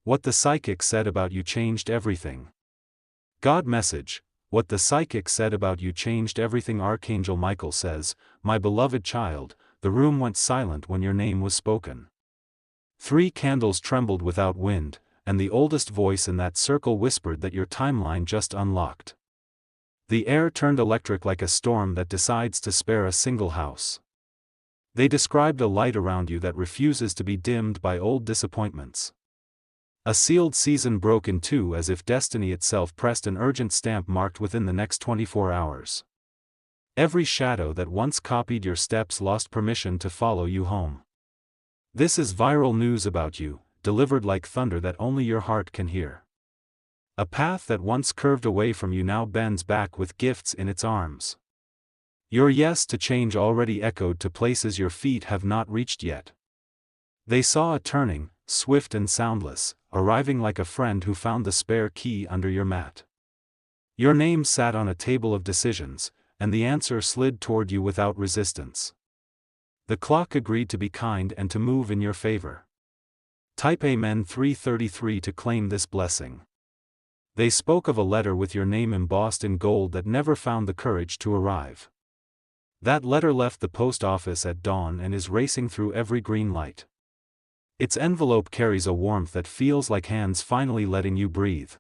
What the psychic said about you changed everything. God message, what the psychic said about you changed everything. Archangel Michael says, my beloved child, the room went silent when your name was spoken. 3 candles trembled without wind, and the oldest voice in that circle whispered that your timeline just unlocked. The air turned electric like a storm that decides to spare a single house. They described a light around you that refuses to be dimmed by old disappointments. A sealed season broke in two as if destiny itself pressed an urgent stamp marked within the next 24 hours. Every shadow that once copied your steps lost permission to follow you home. This is viral news about you, delivered like thunder that only your heart can hear. A path that once curved away from you now bends back with gifts in its arms. Your yes to change already echoed to places your feet have not reached yet. They saw a turning, swift and soundless, arriving like a friend who found the spare key under your mat. Your name sat on a table of decisions, and the answer slid toward you without resistance. The clock agreed to be kind and to move in your favor. Type Amen 333 to claim this blessing. They spoke of a letter with your name embossed in gold that never found the courage to arrive. That letter left the post office at dawn and is racing through every green light. Its envelope carries a warmth that feels like hands finally letting you breathe.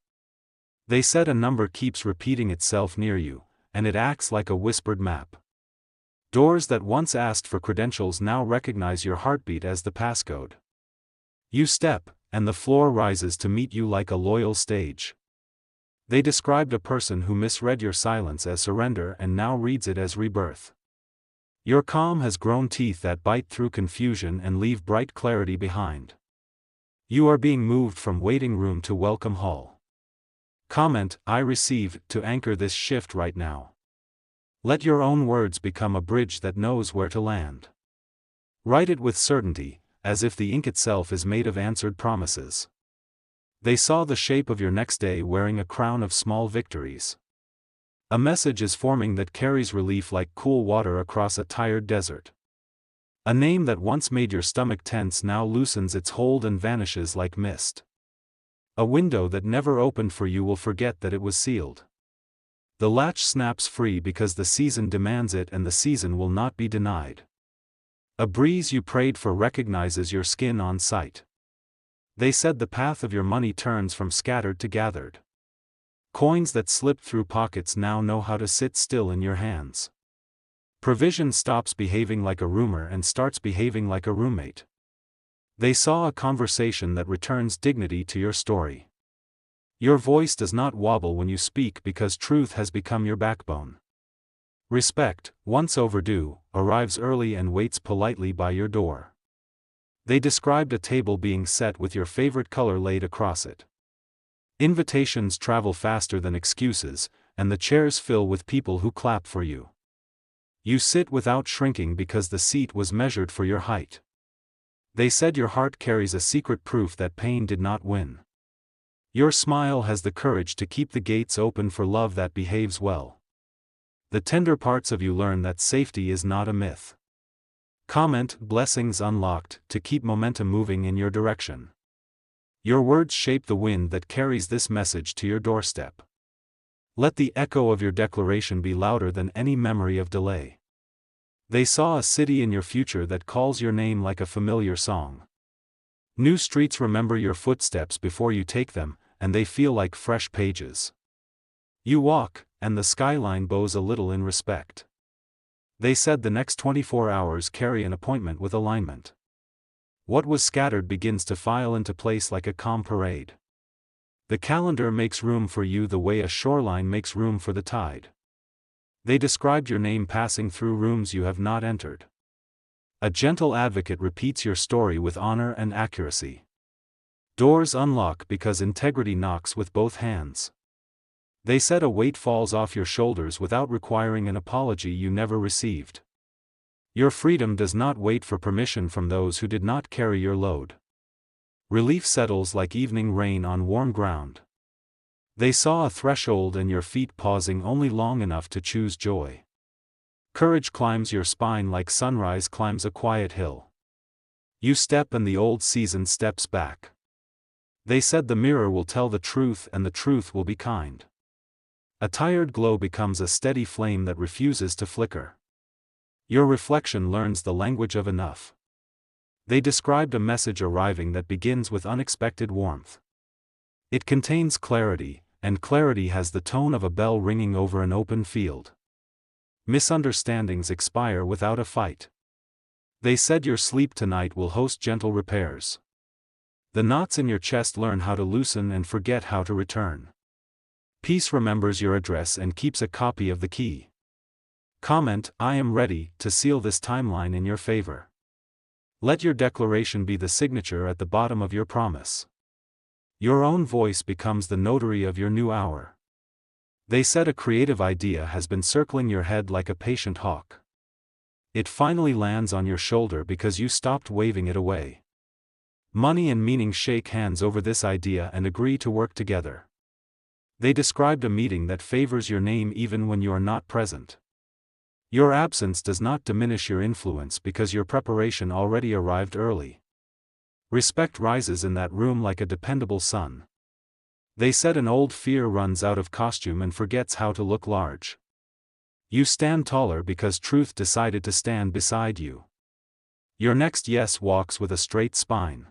They said a number keeps repeating itself near you, and it acts like a whispered map. Doors that once asked for credentials now recognize your heartbeat as the passcode. You step, and the floor rises to meet you like a loyal stage. They described a person who misread your silence as surrender and now reads it as rebirth. Your calm has grown teeth that bite through confusion and leave bright clarity behind. You are being moved from waiting room to welcome hall. Comment, I receive, to anchor this shift right now. Let your own words become a bridge that knows where to land. Write it with certainty, as if the ink itself is made of answered promises. They saw the shape of your next day wearing a crown of small victories. A message is forming that carries relief like cool water across a tired desert. A name that once made your stomach tense now loosens its hold and vanishes like mist. A window that never opened for you will forget that it was sealed. The latch snaps free because the season demands it and the season will not be denied. A breeze you prayed for recognizes your skin on sight. They said the path of your money turns from scattered to gathered. Coins that slipped through pockets now know how to sit still in your hands. Provision stops behaving like a rumor and starts behaving like a roommate. They saw a conversation that returns dignity to your story. Your voice does not wobble when you speak because truth has become your backbone. Respect, once overdue, arrives early and waits politely by your door. They described a table being set with your favorite color laid across it. Invitations travel faster than excuses, and the chairs fill with people who clap for you. You sit without shrinking because the seat was measured for your height. They said your heart carries a secret proof that pain did not win. Your smile has the courage to keep the gates open for love that behaves well. The tender parts of you learn that safety is not a myth. Comment, blessings unlocked, to keep momentum moving in your direction. Your words shape the wind that carries this message to your doorstep. Let the echo of your declaration be louder than any memory of delay. They saw a city in your future that calls your name like a familiar song. New streets remember your footsteps before you take them, and they feel like fresh pages. You walk, and the skyline bows a little in respect. They said the next 24 hours carry an appointment with alignment. What was scattered begins to file into place like a calm parade. The calendar makes room for you the way a shoreline makes room for the tide. They described your name passing through rooms you have not entered. A gentle advocate repeats your story with honor and accuracy. Doors unlock because integrity knocks with both hands. They said a weight falls off your shoulders without requiring an apology you never received. Your freedom does not wait for permission from those who did not carry your load. Relief settles like evening rain on warm ground. They saw a threshold and your feet pausing only long enough to choose joy. Courage climbs your spine like sunrise climbs a quiet hill. You step and the old season steps back. They said the mirror will tell the truth and the truth will be kind. A tired glow becomes a steady flame that refuses to flicker. Your reflection learns the language of enough. They described a message arriving that begins with unexpected warmth. It contains clarity, and clarity has the tone of a bell ringing over an open field. Misunderstandings expire without a fight. They said your sleep tonight will host gentle repairs. The knots in your chest learn how to loosen and forget how to return. Peace remembers your address and keeps a copy of the key. Comment, I am ready to seal this timeline in your favor. Let your declaration be the signature at the bottom of your promise. Your own voice becomes the notary of your new hour. They said a creative idea has been circling your head like a patient hawk. It finally lands on your shoulder because you stopped waving it away. Money and meaning shake hands over this idea and agree to work together. They described a meeting that favors your name even when you are not present. Your absence does not diminish your influence because your preparation already arrived early. Respect rises in that room like a dependable sun. They said an old fear runs out of costume and forgets how to look large. You stand taller because truth decided to stand beside you. Your next yes walks with a straight spine.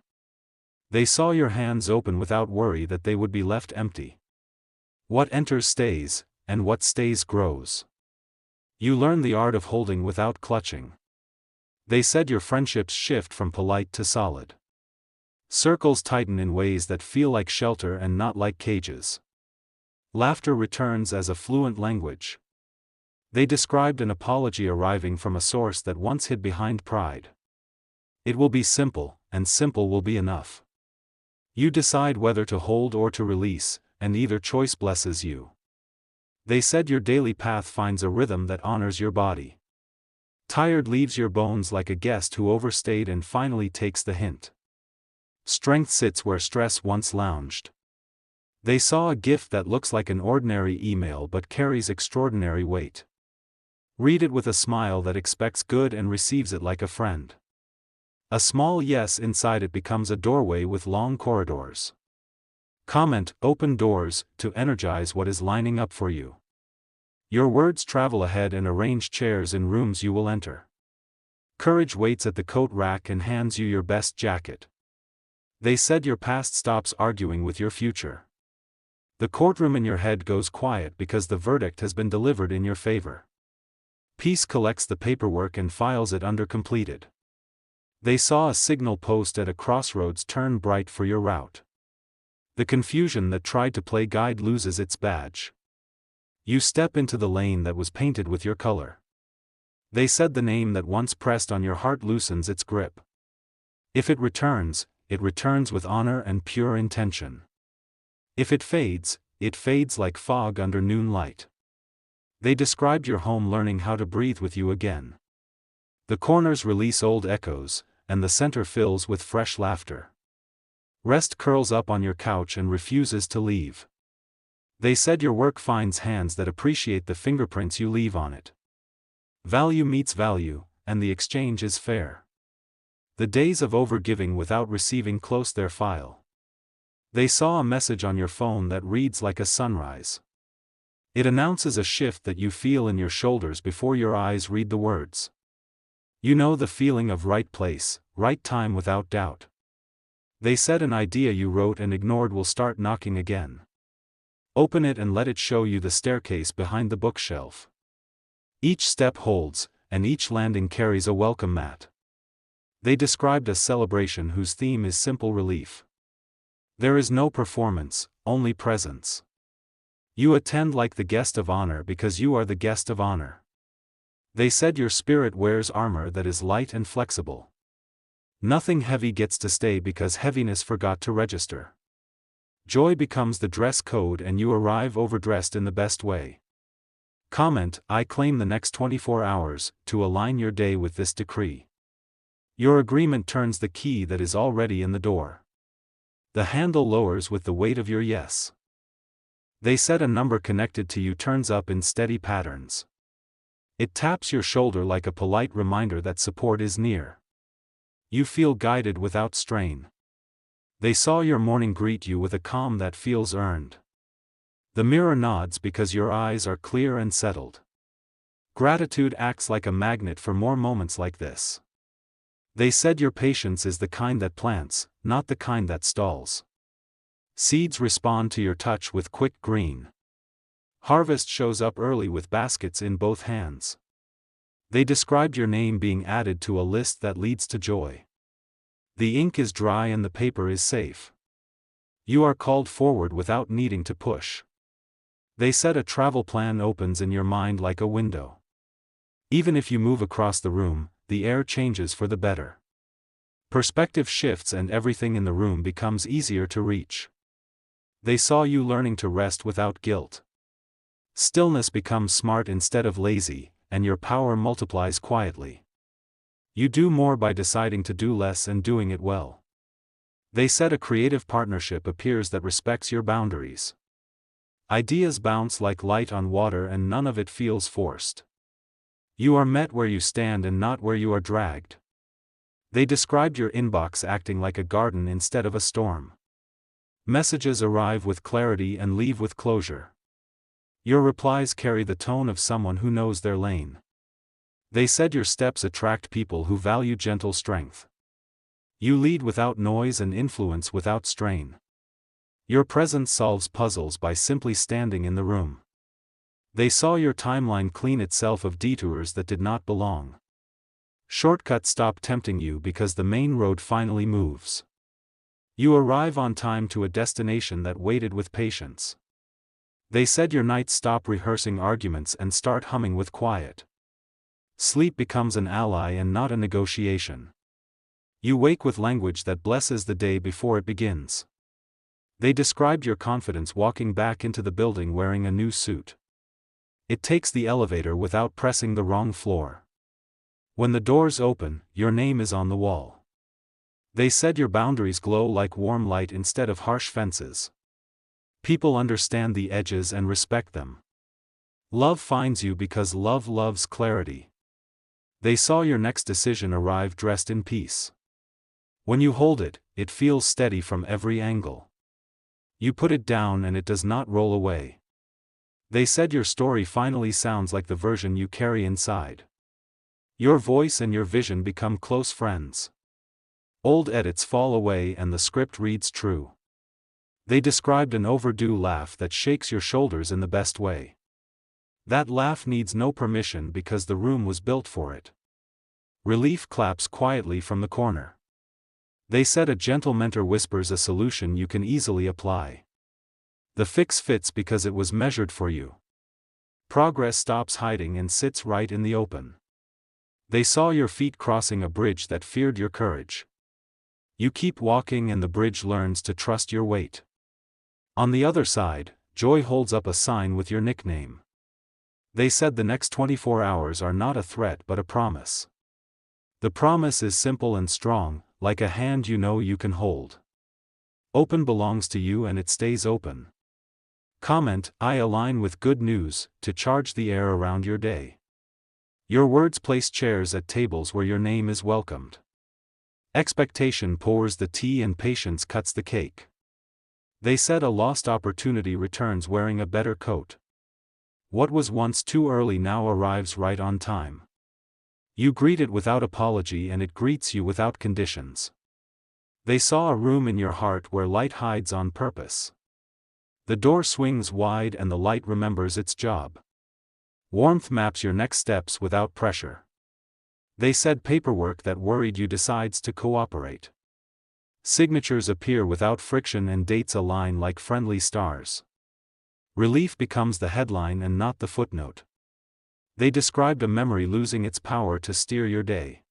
They saw your hands open without worry that they would be left empty. What enters stays, and what stays grows. You learn the art of holding without clutching. They said your friendships shift from polite to solid. Circles tighten in ways that feel like shelter and not like cages. Laughter returns as a fluent language. They described an apology arriving from a source that once hid behind pride. It will be simple, and simple will be enough. You decide whether to hold or to release, and either choice blesses you. They said your daily path finds a rhythm that honors your body. Tired leaves your bones like a guest who overstayed and finally takes the hint. Strength sits where stress once lounged. They saw a gift that looks like an ordinary email but carries extraordinary weight. Read it with a smile that expects good and receives it like a friend. A small yes inside it becomes a doorway with long corridors. Comment, open doors, to energize what is lining up for you. Your words travel ahead and arrange chairs in rooms you will enter. Courage waits at the coat rack and hands you your best jacket. They said your past stops arguing with your future. The courtroom in your head goes quiet because the verdict has been delivered in your favor. Peace collects the paperwork and files it under completed. They saw a signal post at a crossroads turn bright for your route. The confusion that tried to play guide loses its badge. You step into the lane that was painted with your color. They said the name that once pressed on your heart loosens its grip. If it returns with honor and pure intention. If it fades like fog under noon light. They described your home learning how to breathe with you again. The corners release old echoes, and the center fills with fresh laughter. Rest curls up on your couch and refuses to leave. They said your work finds hands that appreciate the fingerprints you leave on it. Value meets value, and the exchange is fair. The days of overgiving without receiving close their file. They saw a message on your phone that reads like a sunrise. It announces a shift that you feel in your shoulders before your eyes read the words. You know the feeling of right place, right time without doubt. They said an idea you wrote and ignored will start knocking again. Open it and let it show you the staircase behind the bookshelf. Each step holds, and each landing carries a welcome mat. They described a celebration whose theme is simple relief. There is no performance, only presence. You attend like the guest of honor because you are the guest of honor. They said your spirit wears armor that is light and flexible. Nothing heavy gets to stay because heaviness forgot to register. Joy becomes the dress code and you arrive overdressed in the best way. Comment, I claim the next 24 hours, to align your day with this decree. Your agreement turns the key that is already in the door. The handle lowers with the weight of your yes. They said a number connected to you turns up in steady patterns. It taps your shoulder like a polite reminder that support is near. You feel guided without strain. They saw your morning greet you with a calm that feels earned. The mirror nods because your eyes are clear and settled. Gratitude acts like a magnet for more moments like this. They said your patience is the kind that plants, not the kind that stalls. Seeds respond to your touch with quick green. Harvest shows up early with baskets in both hands. They described your name being added to a list that leads to joy. The ink is dry and the paper is safe. You are called forward without needing to push. They said a travel plan opens in your mind like a window. Even if you move across the room, the air changes for the better. Perspective shifts and everything in the room becomes easier to reach. They saw you learning to rest without guilt. Stillness becomes smart instead of lazy, and your power multiplies quietly. You do more by deciding to do less and doing it well. They said a creative partnership appears that respects your boundaries. Ideas bounce like light on water and none of it feels forced. You are met where you stand and not where you are dragged. They described your inbox acting like a garden instead of a storm. Messages arrive with clarity and leave with closure. Your replies carry the tone of someone who knows their lane. They said your steps attract people who value gentle strength. You lead without noise and influence without strain. Your presence solves puzzles by simply standing in the room. They saw your timeline clean itself of detours that did not belong. Shortcuts stop tempting you because the main road finally moves. You arrive on time to a destination that waited with patience. They said your nights stop rehearsing arguments and start humming with quiet. Sleep becomes an ally and not a negotiation. You wake with language that blesses the day before it begins. They described your confidence walking back into the building wearing a new suit. It takes the elevator without pressing the wrong floor. When the doors open, your name is on the wall. They said your boundaries glow like warm light instead of harsh fences. People understand the edges and respect them. Love finds you because love loves clarity. They saw your next decision arrive dressed in peace. When you hold it, it feels steady from every angle. You put it down and it does not roll away. They said your story finally sounds like the version you carry inside. Your voice and your vision become close friends. Old edits fall away and the script reads true. They described an overdue laugh that shakes your shoulders in the best way. That laugh needs no permission because the room was built for it. Relief claps quietly from the corner. They said a gentle mentor whispers a solution you can easily apply. The fix fits because it was measured for you. Progress stops hiding and sits right in the open. They saw your feet crossing a bridge that feared your courage. You keep walking and the bridge learns to trust your weight. On the other side, joy holds up a sign with your nickname. They said the next 24 hours are not a threat but a promise. The promise is simple and strong, like a hand you know you can hold. Open belongs to you and it stays open. Comment, I align with good news, to charge the air around your day. Your words place chairs at tables where your name is welcomed. Expectation pours the tea and patience cuts the cake. They said a lost opportunity returns wearing a better coat. What was once too early now arrives right on time. You greet it without apology and it greets you without conditions. They saw a room in your heart where light hides on purpose. The door swings wide and the light remembers its job. Warmth maps your next steps without pressure. They said paperwork that worried you decides to cooperate. Signatures appear without friction and dates align like friendly stars. Relief becomes the headline and not the footnote. They described a memory losing its power to steer your day.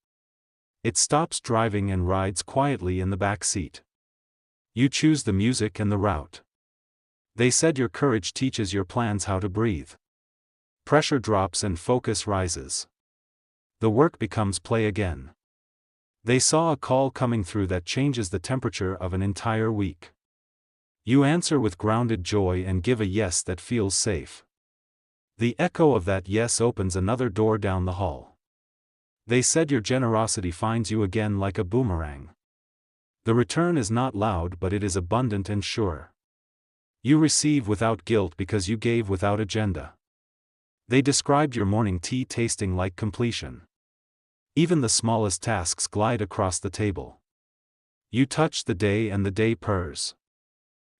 It stops driving and rides quietly in the back seat. You choose the music and the route. They said your courage teaches your plans how to breathe. Pressure drops and focus rises. The work becomes play again. They saw a call coming through that changes the temperature of an entire week. You answer with grounded joy and give a yes that feels safe. The echo of that yes opens another door down the hall. They said your generosity finds you again like a boomerang. The return is not loud but it is abundant and sure. You receive without guilt because you gave without agenda. They described your morning tea tasting like completion. Even the smallest tasks glide across the table. You touch the day and the day purrs.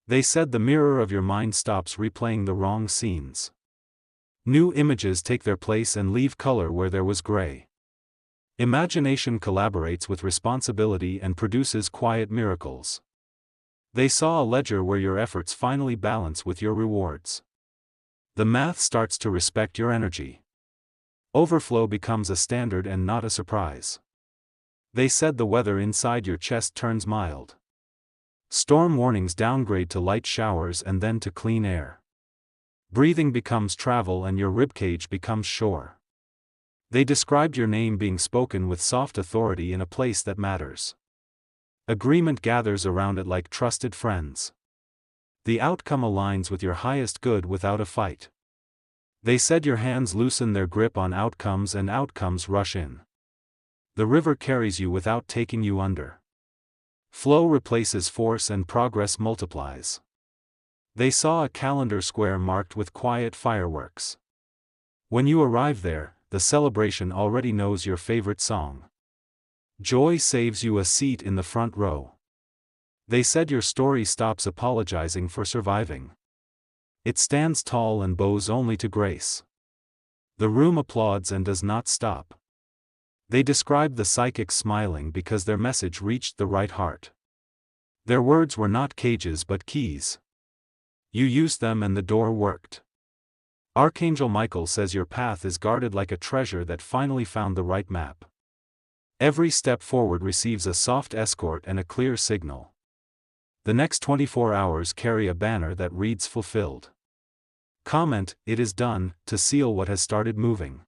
They said the mirror of your mind stops replaying the wrong scenes. New images take their place and leave color where there was gray. Imagination collaborates with responsibility and produces quiet miracles. They saw a ledger where your efforts finally balance with your rewards. The math starts to respect your energy. Overflow becomes a standard and not a surprise. They said the weather inside your chest turns mild. Storm warnings downgrade to light showers and then to clean air. Breathing becomes travel and your ribcage becomes shore. They described your name being spoken with soft authority in a place that matters. Agreement gathers around it like trusted friends. The outcome aligns with your highest good without a fight. They said your hands loosen their grip on outcomes and outcomes rush in. The river carries you without taking you under. Flow replaces force and progress multiplies. They saw a calendar square marked with quiet fireworks. When you arrive there, the celebration already knows your favorite song. Joy saves you a seat in the front row. They said your story stops apologizing for surviving. It stands tall and bows only to grace. The room applauds and does not stop. They described the psychics smiling because their message reached the right heart. Their words were not cages but keys. You used them and the door worked. Archangel Michael says your path is guarded like a treasure that finally found the right map. Every step forward receives a soft escort and a clear signal. The next 24 hours carry a banner that reads fulfilled. Comment, it is done, to seal what has started moving.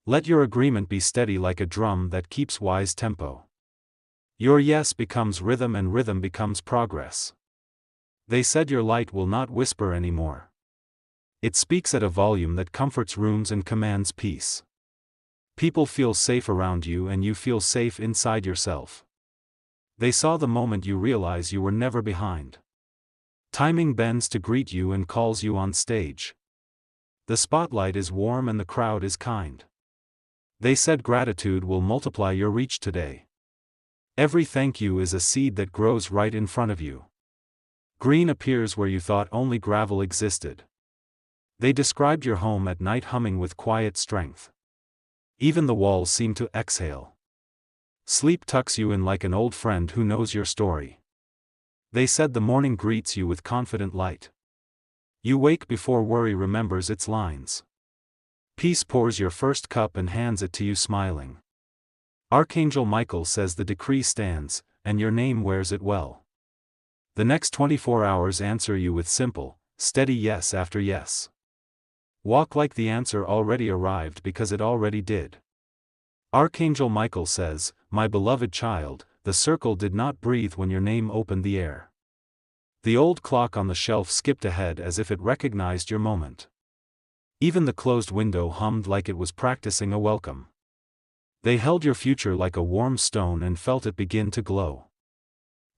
Let your agreement be steady like a drum that keeps wise tempo. Your yes becomes rhythm and rhythm becomes progress. They said your light will not whisper anymore. It speaks at a volume that comforts rooms and commands peace. People feel safe around you and you feel safe inside yourself. They saw the moment you realize you were never behind. Timing bends to greet you and calls you on stage. The spotlight is warm and the crowd is kind. They said gratitude will multiply your reach today. Every thank you is a seed that grows right in front of you. Green appears where you thought only gravel existed. They described your home at night humming with quiet strength. Even the walls seem to exhale. Sleep tucks you in like an old friend who knows your story. They said the morning greets you with confident light. You wake before worry remembers its lines. Peace pours your first cup and hands it to you smiling. Archangel Michael says the decree stands, and your name wears it well. The next 24 hours answer you with simple, steady yes after yes. Walk like the answer already arrived because it already did. Archangel Michael says, my beloved child, the circle did not breathe when your name opened the air. The old clock on the shelf skipped ahead as if it recognized your moment. Even the closed window hummed like it was practicing a welcome. They held your future like a warm stone and felt it begin to glow.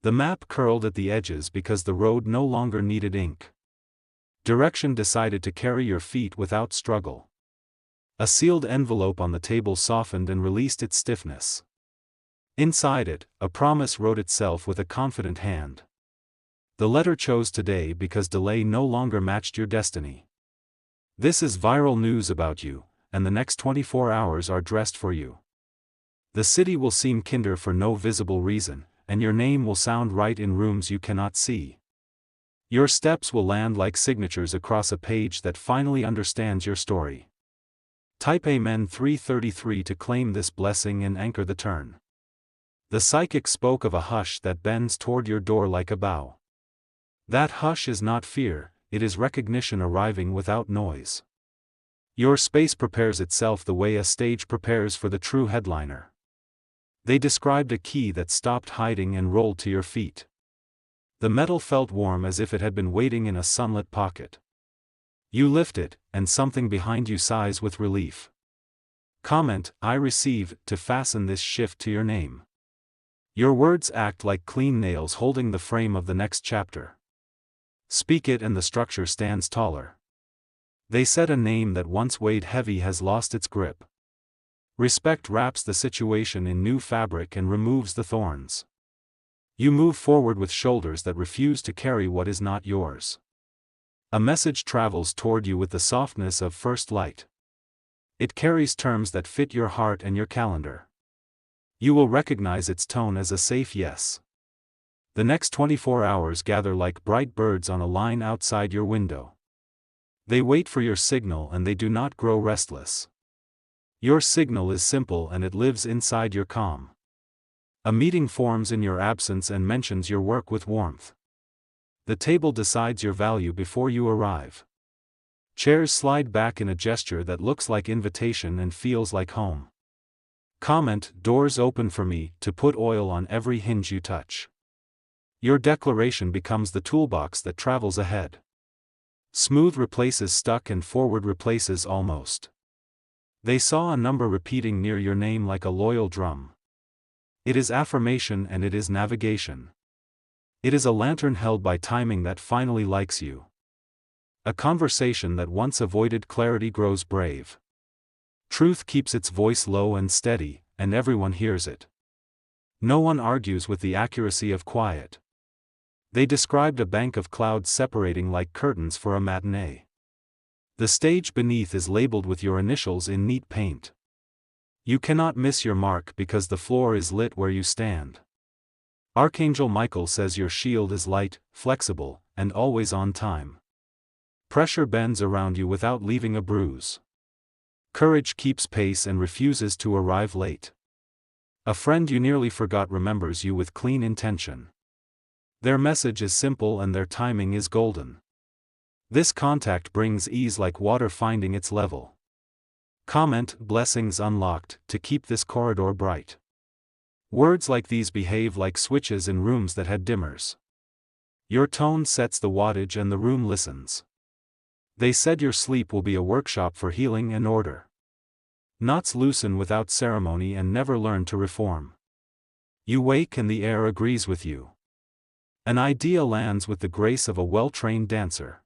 The map curled at the edges because the road no longer needed ink. Direction decided to carry your feet without struggle. A sealed envelope on the table softened and released its stiffness. Inside it, a promise wrote itself with a confident hand. The letter chose today because delay no longer matched your destiny. This is viral news about you, and the next 24 hours are dressed for you. The city will seem kinder for no visible reason, and your name will sound right in rooms you cannot see. Your steps will land like signatures across a page that finally understands your story. Type Amen 333 to claim this blessing and anchor the turn. The psychic spoke of a hush that bends toward your door like a bow. That hush is not fear, it is recognition arriving without noise. Your space prepares itself the way a stage prepares for the true headliner. They described a key that stopped hiding and rolled to your feet. The metal felt warm as if it had been waiting in a sunlit pocket. You lift it, and something behind you sighs with relief. Comment, I receive, to fasten this shift to your name. Your words act like clean nails holding the frame of the next chapter. Speak it and the structure stands taller. They said a name that once weighed heavy has lost its grip. Respect wraps the situation in new fabric and removes the thorns. You move forward with shoulders that refuse to carry what is not yours. A message travels toward you with the softness of first light. It carries terms that fit your heart and your calendar. You will recognize its tone as a safe yes. The next 24 hours gather like bright birds on a line outside your window. They wait for your signal and they do not grow restless. Your signal is simple and it lives inside your calm. A meeting forms in your absence and mentions your work with warmth. The table decides your value before you arrive. Chairs slide back in a gesture that looks like invitation and feels like home. Comment, doors open for me, to put oil on every hinge you touch. Your declaration becomes the toolbox that travels ahead. Smooth replaces stuck and forward replaces almost. They saw a number repeating near your name like a loyal drum. It is affirmation and it is navigation. It is a lantern held by timing that finally likes you. A conversation that once avoided clarity grows brave. Truth keeps its voice low and steady, and everyone hears it. No one argues with the accuracy of quiet. They described a bank of clouds separating like curtains for a matinee. The stage beneath is labeled with your initials in neat paint. You cannot miss your mark because the floor is lit where you stand. Archangel Michael says your shield is light, flexible, and always on time. Pressure bends around you without leaving a bruise. Courage keeps pace and refuses to arrive late. A friend you nearly forgot remembers you with clean intention. Their message is simple and their timing is golden. This contact brings ease like water finding its level. Comment, blessings unlocked, to keep this corridor bright. Words like these behave like switches in rooms that had dimmers. Your tone sets the wattage and the room listens. They said your sleep will be a workshop for healing and order. Knots loosen without ceremony and never learn to reform. You wake and the air agrees with you. An idea lands with the grace of a well-trained dancer.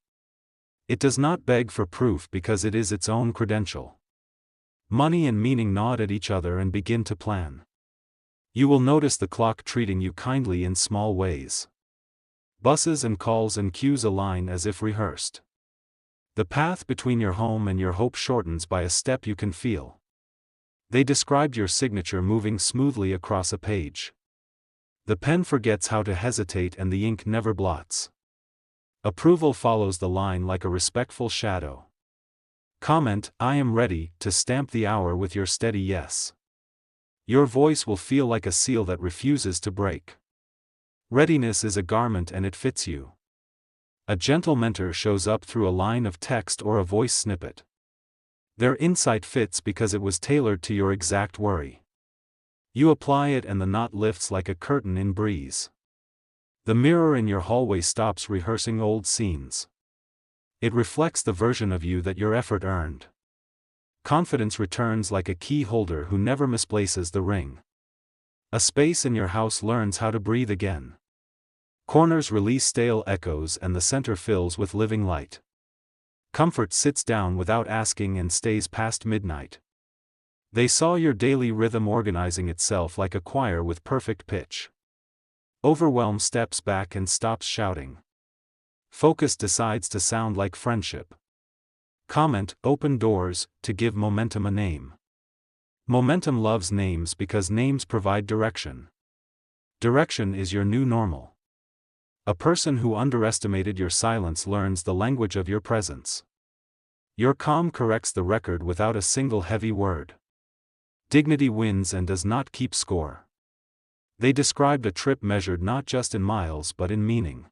It does not beg for proof because it is its own credential. Money and meaning nod at each other and begin to plan. You will notice the clock treating you kindly in small ways. Buses and calls and queues align as if rehearsed. The path between your home and your hope shortens by a step you can feel. They described your signature moving smoothly across a page. The pen forgets how to hesitate and the ink never blots. Approval follows the line like a respectful shadow. Comment, I am ready, to stamp the hour with your steady yes. Your voice will feel like a seal that refuses to break. Readiness is a garment and it fits you. A gentle mentor shows up through a line of text or a voice snippet. Their insight fits because it was tailored to your exact worry. You apply it and the knot lifts like a curtain in breeze. The mirror in your hallway stops rehearsing old scenes. It reflects the version of you that your effort earned. Confidence returns like a key holder who never misplaces the ring. A space in your house learns how to breathe again. Corners release stale echoes and the center fills with living light. Comfort sits down without asking and stays past midnight. They saw your daily rhythm organizing itself like a choir with perfect pitch. Overwhelm steps back and stops shouting. Focus decides to sound like friendship. Comment, open doors, to give momentum a name. Momentum loves names because names provide direction. Direction is your new normal. A person who underestimated your silence learns the language of your presence. Your calm corrects the record without a single heavy word. Dignity wins and does not keep score. They described a trip measured not just in miles but in meaning.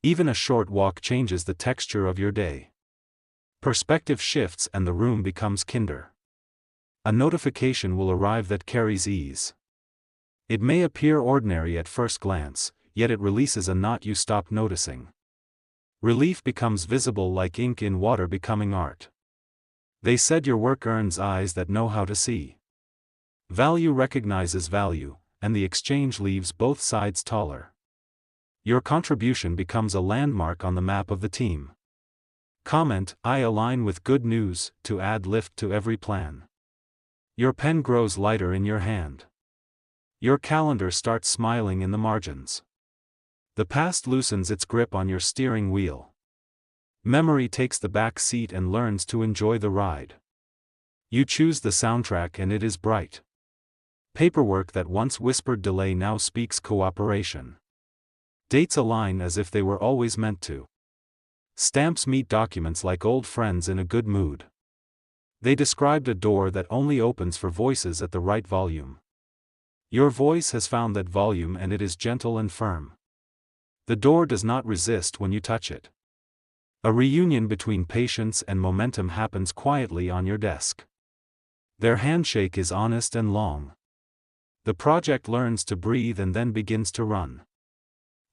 Even a short walk changes the texture of your day. Perspective shifts and the room becomes kinder. A notification will arrive that carries ease. It may appear ordinary at first glance, yet it releases a knot you stopped noticing. Relief becomes visible like ink in water becoming art. They said your work earns eyes that know how to see. Value recognizes value, and the exchange leaves both sides taller. Your contribution becomes a landmark on the map of the team. Comment, I align with good news, to add lift to every plan. Your pen grows lighter in your hand. Your calendar starts smiling in the margins. The past loosens its grip on your steering wheel. Memory takes the back seat and learns to enjoy the ride. You choose the soundtrack and it is bright. Paperwork that once whispered delay now speaks cooperation. Dates align as if they were always meant to. Stamps meet documents like old friends in a good mood. They described a door that only opens for voices at the right volume. Your voice has found that volume and it is gentle and firm. The door does not resist when you touch it. A reunion between patience and momentum happens quietly on your desk. Their handshake is honest and long. The project learns to breathe and then begins to run.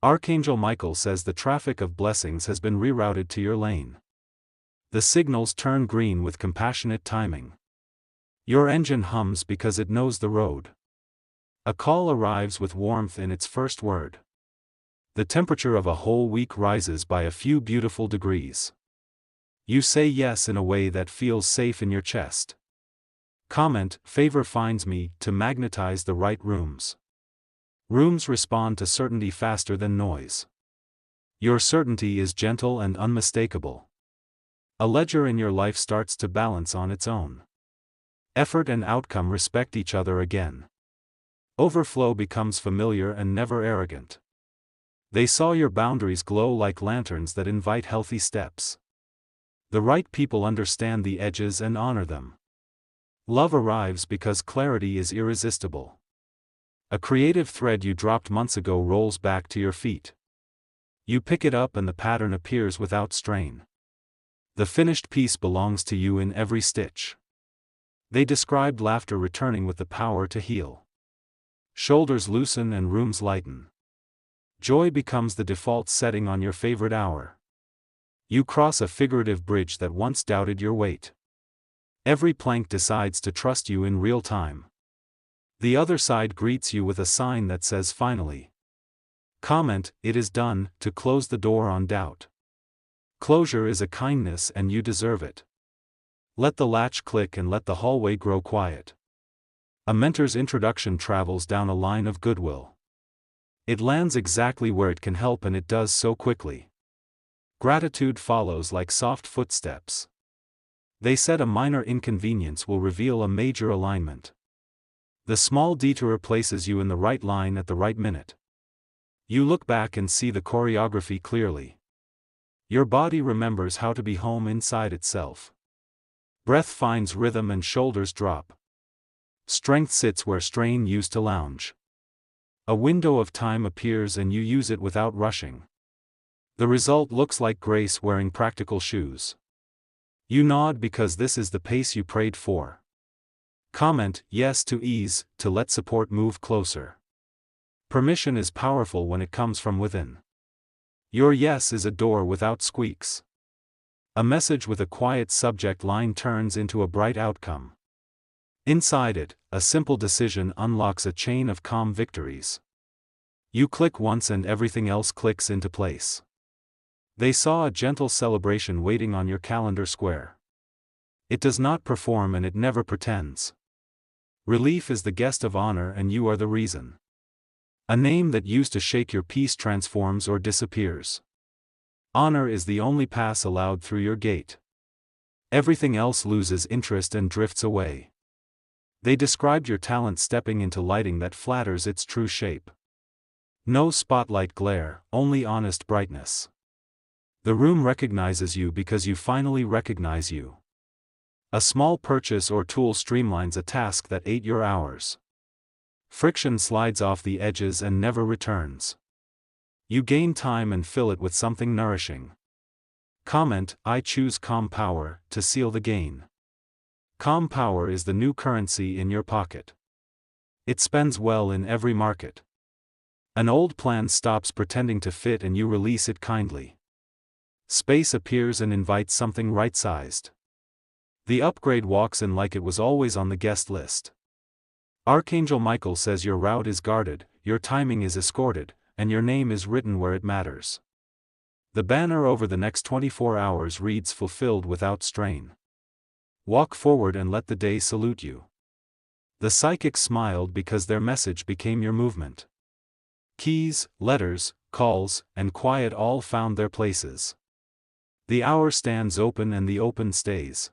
Archangel Michael says the traffic of blessings has been rerouted to your lane. The signals turn green with compassionate timing. Your engine hums because it knows the road. A call arrives with warmth in its first word. The temperature of a whole week rises by a few beautiful degrees. You say yes in a way that feels safe in your chest. Comment, favor finds me, to magnetize the right rooms. Rooms respond to certainty faster than noise. Your certainty is gentle and unmistakable. A ledger in your life starts to balance on its own. Effort and outcome respect each other again. Overflow becomes familiar and never arrogant. They saw your boundaries glow like lanterns that invite healthy steps. The right people understand the edges and honor them. Love arrives because clarity is irresistible. A creative thread you dropped months ago rolls back to your feet. You pick it up and the pattern appears without strain. The finished piece belongs to you in every stitch. They described laughter returning with the power to heal. Shoulders loosen and rooms lighten. Joy becomes the default setting on your favorite hour. You cross a figurative bridge that once doubted your weight. Every plank decides to trust you in real time. The other side greets you with a sign that says finally. Comment, it is done, to close the door on doubt. Closure is a kindness and you deserve it. Let the latch click and let the hallway grow quiet. A mentor's introduction travels down a line of goodwill. It lands exactly where it can help and it does so quickly. Gratitude follows like soft footsteps. They said a minor inconvenience will reveal a major alignment. The small detour places you in the right line at the right minute. You look back and see the choreography clearly. Your body remembers how to be home inside itself. Breath finds rhythm and shoulders drop. Strength sits where strain used to lounge. A window of time appears and you use it without rushing. The result looks like grace wearing practical shoes. You nod because this is the pace you prayed for. Comment, yes to ease, to let support move closer. Permission is powerful when it comes from within. Your yes is a door without squeaks. A message with a quiet subject line turns into a bright outcome. Inside it, a simple decision unlocks a chain of calm victories. You click once and everything else clicks into place. They saw a gentle celebration waiting on your calendar square. It does not perform and it never pretends. Relief is the guest of honor and you are the reason. A name that used to shake your peace transforms or disappears. Honor is the only pass allowed through your gate. Everything else loses interest and drifts away. They described your talent stepping into lighting that flatters its true shape. No spotlight glare, only honest brightness. The room recognizes you because you finally recognize you. A small purchase or tool streamlines a task that ate your hours. Friction slides off the edges and never returns. You gain time and fill it with something nourishing. Comment, I choose calm power, to seal the gain. Calm power is the new currency in your pocket. It spends well in every market. An old plan stops pretending to fit and you release it kindly. Space appears and invites something right-sized. The upgrade walks in like it was always on the guest list. Archangel Michael says your route is guarded, your timing is escorted, and your name is written where it matters. The banner over the next 24 hours reads fulfilled without strain. Walk forward and let the day salute you. The psychics smiled because their message became your movement. Keys, letters, calls, and quiet all found their places. The hour stands open and the open stays.